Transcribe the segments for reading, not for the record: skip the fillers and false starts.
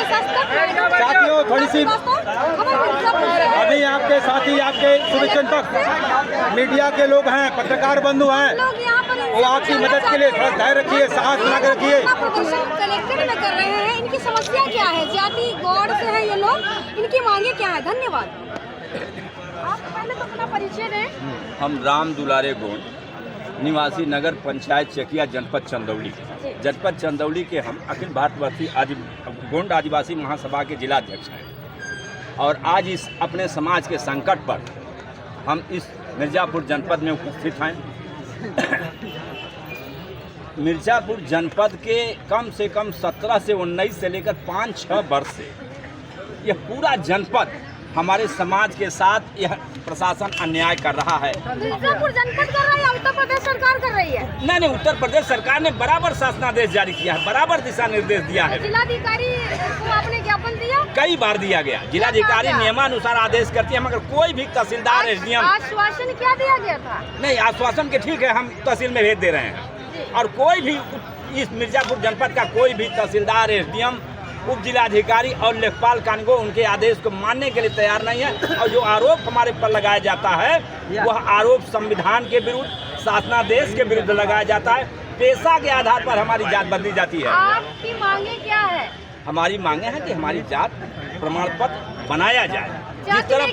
साथियों थोड़ी सी अभी आपके साथी, आपके शुभचिंतक मीडिया के लोग हैं, पत्रकार बंधु हैं, वो आपकी मदद के लिए थोड़ा धैर्य रखिए, साहस बना के रखिए। कलेक्टर में कर रहे हैं, इनकी समस्या क्या है? जाति गौड़ से है ये लोग, इनकी मांगे क्या है? धन्यवाद। आप पहले तो अपना परिचय दें। हम राम दुलारे गोंड निवासी नगर पंचायत चकिया जनपद चंदौली के हम अखिल भारतवर्षीय गोंड आदिवासी महासभा के जिलाध्यक्ष हैं और आज इस अपने समाज के संकट पर हम इस मिर्ज़ापुर जनपद में उपस्थित हैं। मिर्ज़ापुर जनपद के कम से कम 17 से 19 से लेकर 5-6 वर्ष से यह पूरा जनपद हमारे समाज के साथ यह प्रशासन अन्याय कर रहा है। मिर्ज़ापुर जनपद कर रहा है, उत्तर प्रदेश सरकार कर रही है? नहीं, उत्तर प्रदेश सरकार ने बराबर शासनादेश जारी किया है, बराबर दिशा निर्देश दिया है। जिलाधिकारी को आपने ज्ञापन दिया? कई बार दिया गया। जिलाधिकारी नियमानुसार आदेश करती है, मगर कोई भी तहसीलदार एसडीएम आश्वासन क्या दिया गया था? नहीं, आश्वासन के ठीक है, हम तहसील में भेज दे रहे हैं और कोई भी इस मिर्ज़ापुर जनपद का कोई भी तहसीलदार एसडीएम उप जिलाधिकारी और लेखपाल कानून उनके आदेश को मानने के लिए तैयार नहीं है। और जो आरोप हमारे पर लगाया जाता है वह आरोप संविधान के विरुद्ध, शासनादेश के विरुद्ध लगाया जाता है। पेशा के आधार पर हमारी जात बदली जाती है। आपकी मांगे क्या है? हमारी मांगे हैं कि हमारी जात प्रमाण पत्र बनाया जाए। जिस तरह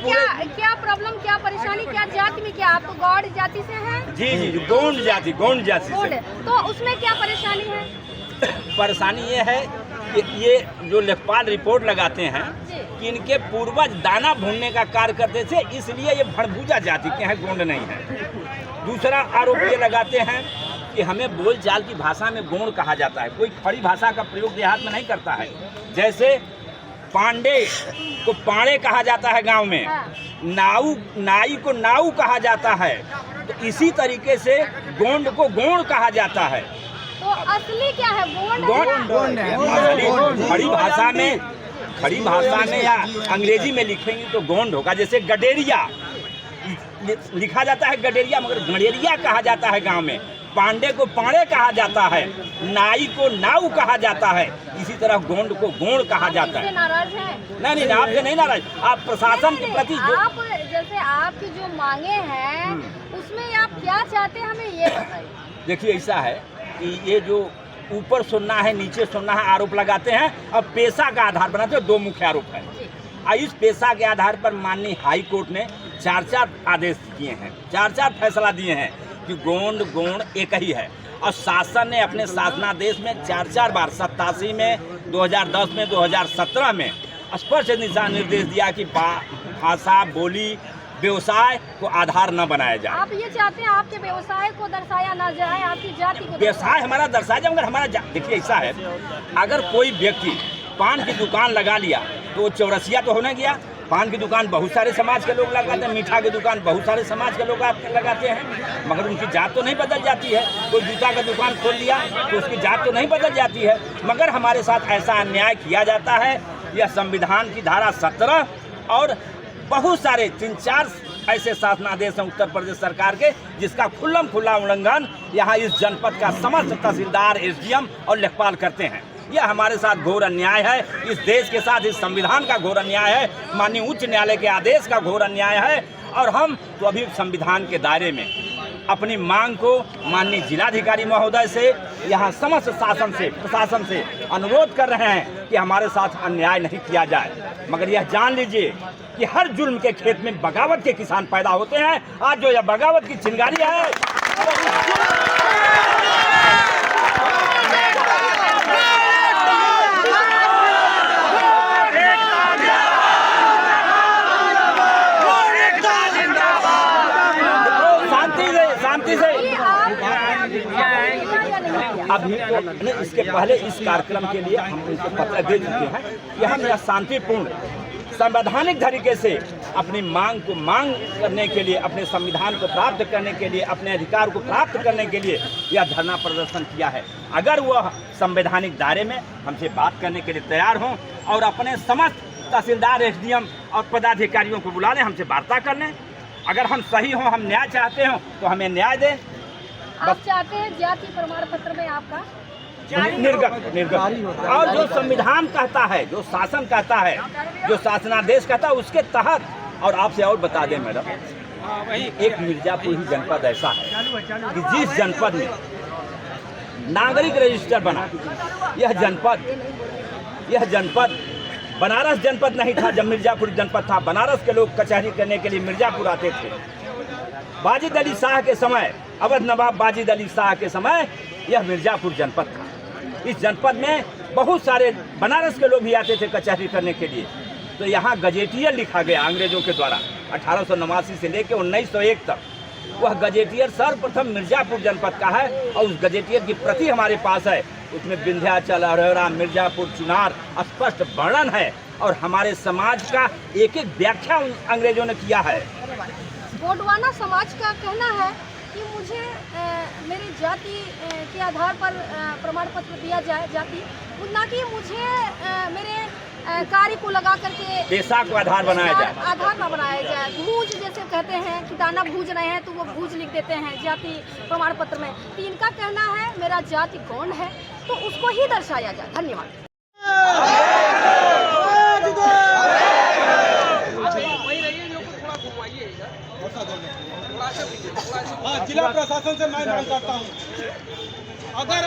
क्या प्रॉब्लम, क्या परेशानी, क्या जाति में क्या? आप गौड़ जाति से हैं? जी, गोंड जाति से। तो उसमें क्या परेशानी है? परेशानी ये है कि ये जो लेखपाल रिपोर्ट लगाते हैं कि इनके पूर्वज दाना भूनने का कार्य करते थे, इसलिए ये भड़भूजा जाति के हैं, गोंड नहीं है। दूसरा आरोप ये लगाते हैं कि हमें बोलचाल की भाषा में गोंड कहा जाता है। कोई खड़ी भाषा का प्रयोग देहात में नहीं करता है। जैसे पांडे को पाड़े कहा जाता है गांव में, नाई को नाऊ कहा जाता है, तो इसी तरीके से गोंड को गोंड कहा जाता है। तो असली क्या है? गोंड है। खड़ी भाषा में या अंग्रेजी में लिखेंगे तो गोंड होगा। जैसे गडेरिया लिखा जाता है गडेरिया, मगर गडेरिया कहा जाता है गांव में। पांडे को पाड़े कहा जाता है, नाई को नाऊ कहा जाता है, इसी तरह गोंड को गोंड कहा जाता है। नाराज हैं? नहीं, आपसे नहीं नाराज। आप प्रशासन के प्रति आप जैसे आपकी जो मांगे हैं उसमें आप क्या चाहते हैं, हमें ये बताइए। देखिए, ऐसा है कि ये जो ऊपर सुनना है नीचे सुनना है आरोप लगाते हैं और पेशा का आधार बनाते हैं। 2 मुख्य आरोप है। इस पेशा के आधार पर माननीय हाई कोर्ट ने 4 आदेश दिए हैं, 4 फैसला दिए हैं कि गोंड एक ही है। और शासन ने अपने शासनादेश में 4 बार 87 में, 2010 में, 2017 में स्पष्ट दिशा निर्देश दिया कि भाषा, बोली, व्यवसाय को आधार न बनाया जाए। आप ये चाहते हैं आपके व्यवसाय को दर्शाया ना जाए, आपकी जाति को? व्यवसाय हमारा दर्शाया जाए, मगर हमारा देखिए ऐसा है, अगर कोई व्यक्ति पान की दुकान लगा लिया तो चौरसिया तो होने गया। पान की दुकान बहुत सारे समाज के लोग लगाते हैं, मीठा की दुकान बहुत सारे समाज के लोग लगाते हैं, मगर उनकी जात तो नहीं बदल जाती है। कोई जूता का दुकान खोल लिया तो उसकी जात तो नहीं बदल जाती है। मगर हमारे साथ ऐसा अन्याय किया जाता है। यह संविधान की धारा 17 और बहुत सारे 3-4 ऐसे शासनादेश हैं उत्तर प्रदेश सरकार के, जिसका खुल्ला उल्लंघन यहाँ इस जनपद का समस्त तहसीलदार, एसडीएम और लेखपाल करते हैं। यह हमारे साथ घोर अन्याय है। इस देश के साथ इस संविधान का घोर अन्याय है, माननीय उच्च न्यायालय के आदेश का घोर अन्याय है। और हम तो अभी संविधान के दायरे में अपनी मांग को माननीय जिलाधिकारी महोदय से, यहाँ समस्त प्रशासन से अनुरोध कर रहे हैं कि हमारे साथ अन्याय नहीं किया जाए। मगर यह जान लीजिए कि हर जुल्म के खेत में बगावत के किसान पैदा होते हैं। आज जो यह बगावत की चिंगारी है, शांति से अभी तो इसके पहले इस कार्यक्रम के लिए हम उनको पत्र दे चुके हैं कि हम यह शांतिपूर्ण संवैधानिक तरीके से अपनी मांग करने के लिए, अपने संविधान को प्राप्त करने के लिए, अपने अधिकार को प्राप्त करने के लिए यह धरना प्रदर्शन किया है। अगर वह संवैधानिक दायरे में हमसे बात करने के लिए तैयार हों और अपने समस्त तहसीलदार, एसडीएम और पदाधिकारियों को बुला लें, हमसे वार्ता कर लें। अगर हम सही हों, हम न्याय चाहते हों तो हमें न्याय दें। आप चाहते हैं जाति प्रमाण पत्र में आपका निर्गत। और जो संविधान कहता है, जो शासन कहता है, जो शासनादेश कहता है, उसके तहत। और आपसे और बता दें मैडम, एक मिर्जापुर ही जनपद ऐसा है कि जिस जनपद में नागरिक रजिस्टर बना, यह जनपद बनारस जनपद नहीं था। जब मिर्जापुर जनपद था, बनारस के लोग कचहरी करने के लिए मिर्जापुर आते थे। बाजिद अली शाह के समय, अवध नवाब बाजिद अली शाह के समय यह मिर्जापुर जनपद था। इस जनपद में बहुत सारे बनारस के लोग भी आते थे कचहरी करने के लिए। तो यहाँ गजेटियर लिखा गया अंग्रेजों के द्वारा 1889 से लेकर 1901 तक। वह गजेटियर सर्वप्रथम मिर्जापुर जनपद का है और उस गजेटियर की प्रति हमारे पास है। उसमें विंध्याचल, अरोरा, मिर्जापुर, चुनार स्पष्ट वर्णन है और हमारे समाज का एक एक व्याख्या अंग्रेजों ने किया है। गोंडवाना समाज का कहना है कि मुझे मेरी जाति के आधार पर प्रमाण पत्र दिया जाए, जाति, ना कि मुझे मेरे कार्य को लगा करके पेशा को आधार बनाया जाए, आधार न बनाया जाए। भूज जैसे कहते हैं कि दाना भूज रहे हैं तो वो भूज लिख देते हैं जाति प्रमाण पत्र में। तो इनका कहना है मेरा जाति कौन है, तो उसको ही दर्शाया जाए। धन्यवाद। जिला प्रशासन से मैं मांग करता हूँ, अगर